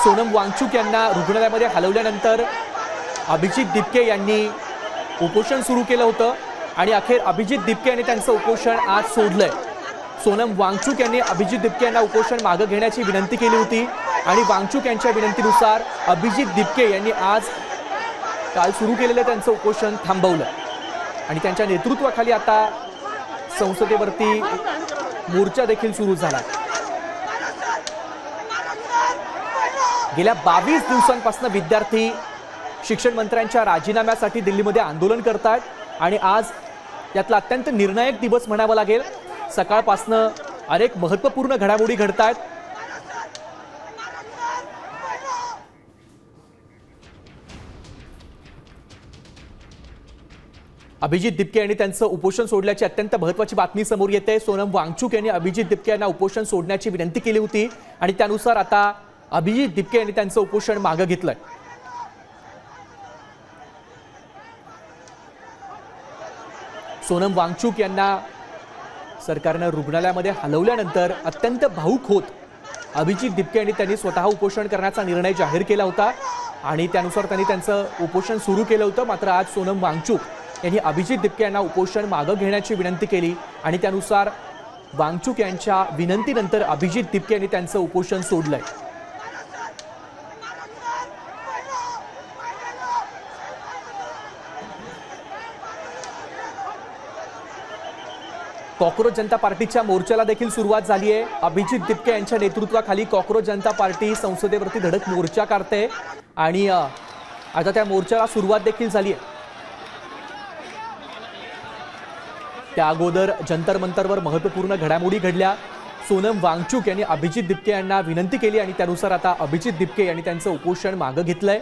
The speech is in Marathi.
सोनम वांगचुक यांना रुग्णालयामध्ये हलवल्यानंतर अभिजित दिपके यांनी उपोषण सुरू केलं होतं आणि अखेर अभिजित दिपके यांनी त्यांचं उपोषण आज सोडलंय। सोनम वांगचुक यांनी अभिजित दिपके यांना उपोषण मागे घेण्याची विनंती केली होती आणि वांगचुक यांच्या विनंतीनुसार अभिजित दिपके यांनी आज काल सुरू केलेलं त्यांचं उपोषण थांबवलं आणि त्यांच्या नेतृत्वाखाली आता संसदेवरती मोर्चा देखील सुरू झाला। गेल्या 22 दिवसांपासून विद्यार्थी शिक्षण मंत्र्यांच्या राजीनाम्यासाठी दिल्लीमध्ये आंदोलन करतात आणि आज यातला अत्यंत निर्णायक दिवस म्हणावा लागेल। सकाळपासून अनेक महत्त्वपूर्ण घडामोडी घडतात। अभिजित दिपके यांनी त्यांचं उपोषण सोडल्याची अत्यंत महत्त्वाची बातमी समोर येते। सोनम वांगचुक यांनी अभिजित दिपके यांना उपोषण सोडण्याची विनंती केली होती आणि त्यानुसार आता अभिजित दिपके यांनी त्यांचं उपोषण मागे घेतलंय। सोनम वांगचुक यांना सरकारनं रुग्णालयामध्ये हलवल्यानंतर अत्यंत भावुक होत अभिजित दिपके यांनी त्यांनी स्वतः उपोषण करण्याचा निर्णय जाहीर केला होता आणि त्यानुसार त्यांनी त्यांचं उपोषण सुरू केलं होतं। मात्र आज सोनम वांगचुक यांनी अभिजित दिपके यांना उपोषण मागे घेण्याची विनंती केली आणि त्यानुसार वांगचुक यांच्या विनंतीनंतर अभिजित दिपके यांनी त्यांचं उपोषण सोडलंय। कॉकरोच जनता पार्टीच्या मोर्चाला देखील सुरुवात झाली आहे। अभिजित दिपके यांच्या नेतृत्वाखाली कॉकरोच जनता पार्टी संसदेवरती धडक मोर्चा काढते आणि आता त्या मोर्चाला सुरुवात देखील झाली आहे। त्या अगोदर जंतर मंतरवर महत्त्वपूर्ण घडामोडी घडल्या। सोनम वांगचुक यांनी अभिजित दिपके यांना विनंती केली आणि त्यानुसार आता अभिजित दिपके यांनी त्यांचं उपोषण मागे घेतलंय।